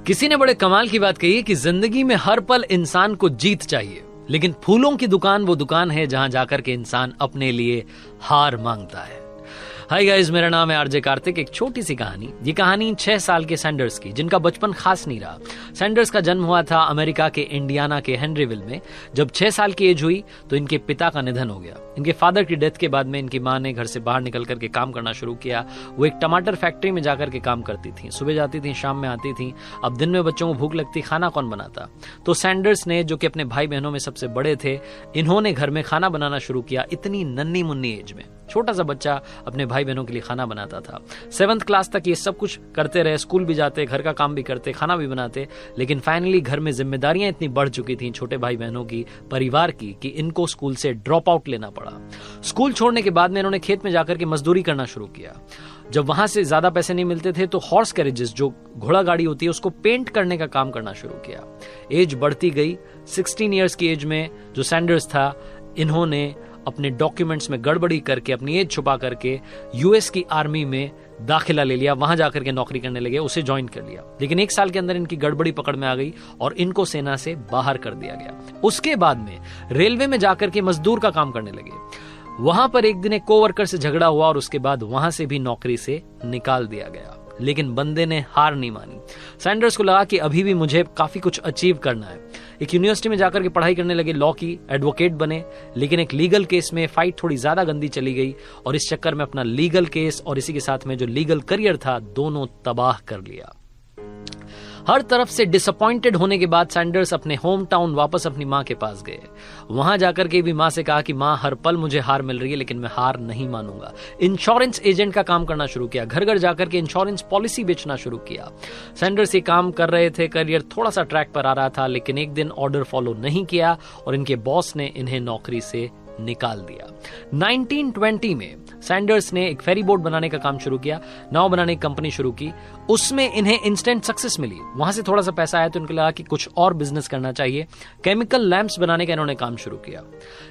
किसी ने बड़े कमाल की बात कही कि जिंदगी में हर पल इंसान को जीत चाहिए, लेकिन फूलों की दुकान वो दुकान है जहां जाकर के इंसान अपने लिए हार मांगता है। हाय गाइस, मेरा नाम है आरजे कार्तिक। एक छोटी सी कहानी। ये कहानी 6 साल के सैंडर्स की, जिनका बचपन खास नहीं रहा। सैंडर्स का जन्म हुआ था अमेरिका के इंडियाना के हेनरीविल में। जब 6 साल की एज हुई तो इनके पिता का निधन हो गया। इनके फादर की डेथ के बाद में इनकी माँ ने घर से बाहर निकल करके काम करना शुरू किया। वो एक टमाटर फैक्ट्री में जाकर के काम करती थी। सुबह जाती थी, शाम में आती थी। अब दिन में बच्चों को भूख लगती, खाना कौन बनाता? तो सैंडर्स ने, जो कि अपने भाई बहनों में सबसे बड़े थे, इन्होंने घर में खाना बनाना शुरू किया। इतनी नन्ही मुन्नी एज में छोटा सा बच्चा अपने भाई बहनों के लिए खाना बनाता था। 7th क्लास तक ये सब कुछ करते रहे। स्कूल भी जाते, घर का काम भी करते, खाना भी बनाते। लेकिन फाइनली घर में जिम्मेदारियां इतनी बढ़ चुकी थी छोटे भाई बहनों की, परिवार की, कि इनको स्कूल से ड्रॉप आउट लेना पड़ा। स्कूल छोड़ने के बाद में इन्होंने खेत में जाकर के मजदूरी करना शुरू किया। जब वहां से ज्यादा पैसे नहीं मिलते थे तो हॉर्स कैरेजेस, जो घोड़ा गाड़ी होती है, उसको पेंट करने का काम करना शुरू किया। एज बढ़ती गई। 16 ईयर्स की एज में जो सैंडर्स था, इन्होंने अपने डॉक्यूमेंट्स में गड़बड़ी करके, अपनी एज छुपा करके यूएस की आर्मी में दाखिला ले लिया। वहां जाकर के नौकरी करने लगे, उसे ज्वाइन कर लिया। लेकिन 1 साल के अंदर इनकी गड़बड़ी पकड़ में आ गई और इनको सेना से बाहर कर दिया गया। उसके बाद में रेलवे में जाकर के मजदूर का काम करने लगे। वहां पर एक दिन एक कोवर्कर से झगड़ा हुआ और उसके बाद वहां से भी नौकरी से निकाल दिया गया। लेकिन बंदे ने हार नहीं मानी। सैंडर्स को लगा कि अभी भी मुझे काफी कुछ अचीव करना है। एक यूनिवर्सिटी में जाकर के पढ़ाई करने लगे, लॉ की, एडवोकेट बने। लेकिन एक लीगल केस में फाइट थोड़ी ज्यादा गंदी चली गई और इस चक्कर में अपना लीगल केस और इसी के साथ में जो लीगल करियर था, दोनों तबाह कर लिया। हर तरफ से डिसअपॉइंटेड होने के बाद सैंडर्स अपने होम टाउन वापस अपनी मां के पास गए। वहां जाकर के भी मां से कहा कि मां, हर पल मुझे हार मिल रही है, लेकिन मैं हार नहीं मानूंगा। इंश्योरेंस एजेंट का काम करना शुरू किया। घर घर जाकर के इंश्योरेंस पॉलिसी बेचना शुरू किया। सैंडर्स ये काम कर रहे थे, करियर थोड़ा सा ट्रैक पर आ रहा था। लेकिन एक दिन ऑर्डर फॉलो नहीं किया और इनके बॉस ने इन्हें नौकरी से निकाल दिया। 1920 में सैंडर्स ने एक फेरी बोट बनाने का काम शुरू किया, नाव बनाने की कंपनी शुरू की। उसमें इन्हें इंस्टेंट सक्सेस मिली। वहां से थोड़ा सा पैसा आया तो इनको लगा कि कुछ और बिजनेस करना चाहिए। केमिकल लैंप्स बनाने का इन्होंने काम शुरू किया।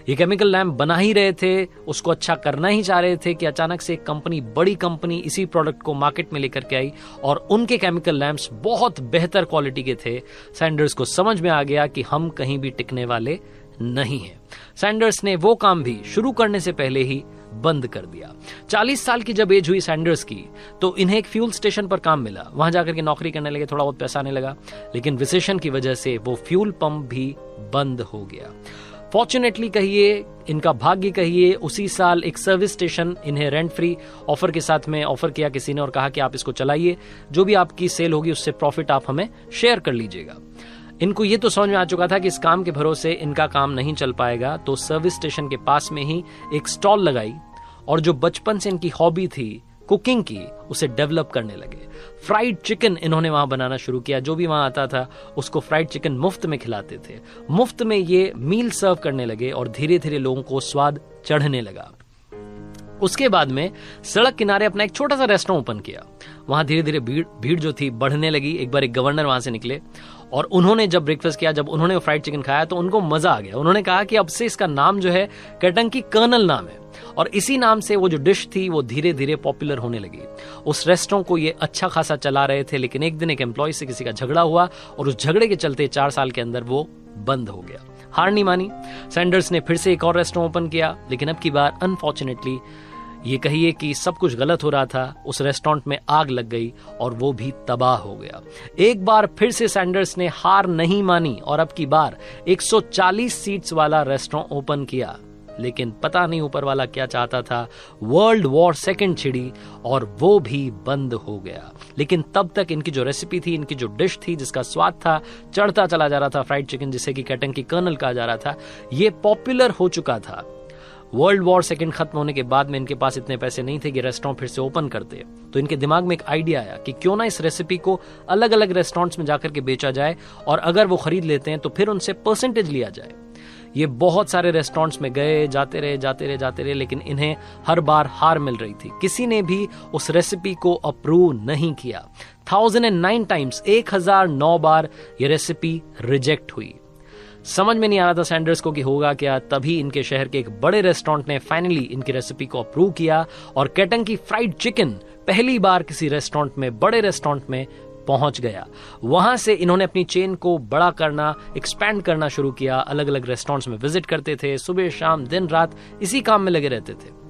ये केमिकल लैंप बना ही रहे थे, उसको अच्छा करना ही चाह रहे थे कि अचानक से एक कंपनी, बड़ी कंपनी, इसी प्रोडक्ट को मार्केट में लेकर के आई और उनके केमिकल लैंप्स बहुत बेहतर क्वालिटी के थे। सैंडर्स को समझ में आ गया कि हम कहीं भी टिकने वाले नहीं है। सैंडर्स ने वो काम भी शुरू करने से पहले ही बंद कर दिया। 40 साल की जब एज हुई सैंडर्स की, तो इन्हें एक फ्यूल स्टेशन पर काम मिला। वहां जाकर के नौकरी करने लगे, थोड़ा बहुत पैसा आने लगा। लेकिन रिसेशन की वजह से वो फ्यूल पंप भी बंद हो गया। फॉर्चुनेटली कहिए, इनका भाग्य कहिए, उसी साल एक सर्विस स्टेशन इन्हें रेंट फ्री ऑफर के साथ में ऑफर किया किसी ने और कहा कि आप इसको चलाइए, जो भी आपकी सेल होगी उससे प्रॉफिट आप हमें शेयर कर लीजिएगा। इनको ये तो समझ में आ चुका था कि इस काम के भरोसे इनका काम नहीं चल पाएगा, तो सर्विस स्टेशन के पास में ही एक स्टॉल लगाई और जो बचपन से इनकी हॉबी थी कुकिंग की, उसे डेवलप करने लगे। फ्राइड चिकन इन्होंने वहां बनाना शुरू किया। जो भी वहां आता था उसको फ्राइड चिकन मुफ्त में खिलाते थे। मुफ्त में ये मील सर्व करने लगे और धीरे धीरे लोगों को स्वाद चढ़ने लगा। उसके बाद में सड़क किनारे अपना एक छोटा सा रेस्टोरेंट ओपन किया। वहां धीरे धीरे भीड़ जो थी बढ़ने लगी। एक बार एक गवर्नर वहां से निकले और उन्होंने जब ब्रेकफास्ट किया, जब उन्होंने फ्राइड चिकन खाया तो उनको मजा आ गया। उन्होंने कहा कि अब से इसका नाम जो है केंटकी कर्नल नाम है। और इसी नाम से वो जो डिश थी वो धीरे धीरे पॉपुलर होने लगी। उस रेस्टोरेंट को ये अच्छा खासा चला रहे थे। लेकिन एक दिन एक एम्प्लॉय से किसी का झगड़ा हुआ और उस झगड़े के चलते 4 साल के अंदर वो बंद हो गया। हार नहीं मानी। सैंडर्स ने फिर से एक और रेस्टोरेंट ओपन किया। लेकिन अब की बार अनफॉर्चुनेटली ये कहिए कि सब कुछ गलत हो रहा था। उस रेस्टोरेंट में आग लग गई और वो भी तबाह हो गया। एक बार फिर से सैंडर्स ने हार नहीं मानी और अब की बार 140 सीट्स वाला रेस्टोरेंट ओपन किया। लेकिन पता नहीं ऊपर वाला क्या चाहता था, वर्ल्ड वॉर सेकंड छिड़ी और वो भी बंद हो गया। लेकिन तब तक इनकी जो रेसिपी थी, इनकी जो डिश थी, जिसका स्वाद था चढ़ता चला जा रहा था, फ्राइड चिकन जिसे कि केंटकी कर्नल कहा जा रहा था, ये पॉपुलर हो चुका था। वर्ल्ड वॉर सेकंड खत्म होने के बाद में इनके पास इतने पैसे नहीं थे कि रेस्टोरेंट फिर से ओपन करते। तो इनके दिमाग में एक आइडिया आया कि क्यों ना इस रेसिपी को अलग अलग रेस्टोरेंट्स में जाकर के बेचा जाए और अगर वो खरीद लेते हैं तो फिर उनसे परसेंटेज लिया जाए। ये बहुत सारे रेस्टोरेंट्स में गए, जाते रहे, लेकिन इन्हें हर बार हार मिल रही थी। किसी ने भी उस रेसिपी को अप्रूव नहीं किया। 1009 टाइम्स, 1009 बार ये रेसिपी रिजेक्ट हुई। समझ में नहीं आ रहा था सैंडर्स को कि होगा क्या। तभी इनके शहर के एक बड़े रेस्टोरेंट ने फाइनली इनकी रेसिपी को अप्रूव किया और केंटकी फ्राइड चिकन पहली बार किसी रेस्टोरेंट में, बड़े रेस्टोरेंट में पहुंच गया। वहां से इन्होंने अपनी चेन को बड़ा करना, एक्सपैंड करना शुरू किया। अलग अलग रेस्टोरेंट्स में विजिट करते थे, सुबह शाम दिन रात इसी काम में लगे रहते थे।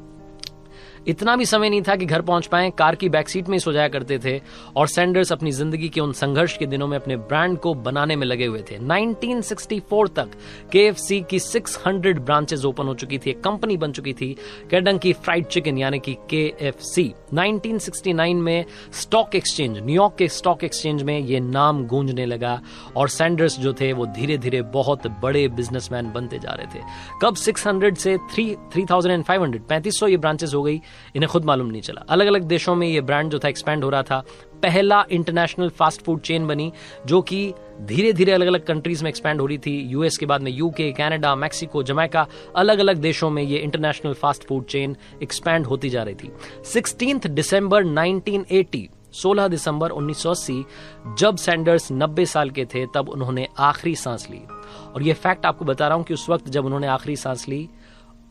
इतना भी समय नहीं था कि घर पहुंच पाए, कार की बैक सीट में ही सो जाया करते थे। और सैंडर्स अपनी जिंदगी के उन संघर्ष के दिनों में अपने ब्रांड को बनाने में लगे हुए थे। 1964 तक KFC की 600 ब्रांचेस ओपन हो चुकी थी, एक कंपनी बन चुकी थी, केंटकी फ्राइड चिकन यानी कि KFC। 1969 में स्टॉक एक्सचेंज, न्यूयॉर्क के स्टॉक एक्सचेंज में ये नाम गूंजने लगा और सैंडर्स जो थे वो धीरे धीरे बहुत बड़े बिजनेसमैन बनते जा रहे थे। कब 600 से 3500 3500 ये ब्रांचेस हो गई, इन्हें खुद मालूम नहीं चला। अलग अलग देशों में ये ब्रांड जो था एक्सपैंड हो रहा था। पहला इंटरनेशनल फास्ट फूड चेन बनी जो कि धीरे धीरे अलग अलग कंट्रीज में एक्सपैंड हो रही थी। यूएस के बाद में UK, कनाडा, मैक्सिको, जमैका, अलग अलग देशों में ये international fast food chain expand होती जा रही थी। 16 दिसंबर 1980, 16 दिसंबर 1980, जब सैंडर्स 90 साल के थे तब उन्होंने आखिरी सांस ली। और ये फैक्ट आपको बता रहा हूं कि उस वक्त जब उन्होंने आखिरी सांस ली,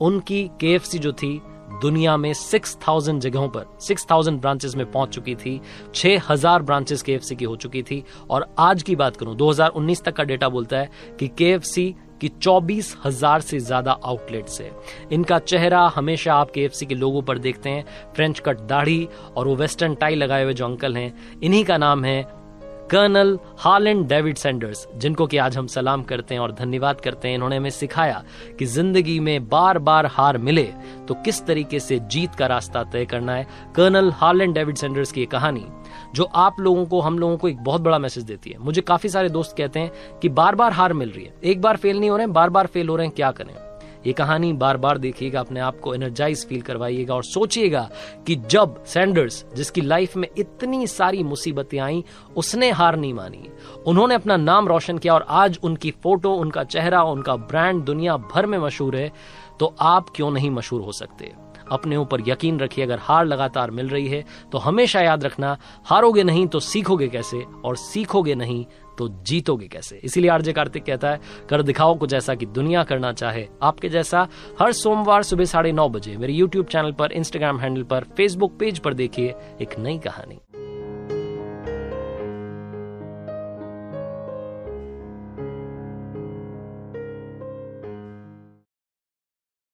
उनकी KFC जो थी दुनिया में 6000 जगहों पर 6000 ब्रांचेस में पहुंच चुकी थी। 6000 ब्रांचेस KFC की हो चुकी थी। और आज की बात करूं, 2019 तक का डेटा बोलता है कि KFC की 24,000 से ज्यादा आउटलेट्स है। इनका चेहरा हमेशा आप KFC के लोगों पर देखते हैं, फ्रेंच कट दाढ़ी और वो वेस्टर्न टाई लगाए हुए जो अंकल हैं, इन्हीं का नाम है कर्नल हार्लैंड डेविड सैंडर्स, जिनको कि आज हम सलाम करते हैं और धन्यवाद करते हैं। इन्होंने हमें सिखाया कि जिंदगी में बार बार हार मिले तो किस तरीके से जीत का रास्ता तय करना है। कर्नल हार्लैंड डेविड सैंडर्स की कहानी जो आप लोगों को, हम लोगों को एक बहुत बड़ा मैसेज देती है। मुझे काफी सारे दोस्त कहते हैं कि बार बार हार मिल रही है, एक बार फेल नहीं हो रहे हैं, बार बार फेल हो रहे हैं, क्या करें। ये कहानी बार बार देखिएगा, अपने आप को एनर्जाइज फील करवाइएगा और सोचिएगा कि जब सैंडर्स, जिसकी लाइफ में इतनी सारी मुसीबतें आई, उसने हार नहीं मानी, उन्होंने अपना नाम रोशन किया और आज उनकी फोटो, उनका चेहरा, उनका ब्रांड दुनिया भर में मशहूर है, तो आप क्यों नहीं मशहूर हो सकते। अपने ऊपर यकीन रखिए। अगर हार लगातार मिल रही है तो हमेशा याद रखना, हारोगे नहीं तो सीखोगे कैसे, और सीखोगे नहीं तो जीतोगे कैसे। इसीलिए आरजे कार्तिक कहता है, कर दिखाओ कुछ ऐसा कि दुनिया करना चाहे आपके जैसा। हर सोमवार सुबह 9:30 बजे मेरे YouTube चैनल पर, Instagram हैंडल पर, Facebook पेज पर देखिए एक नई कहानी।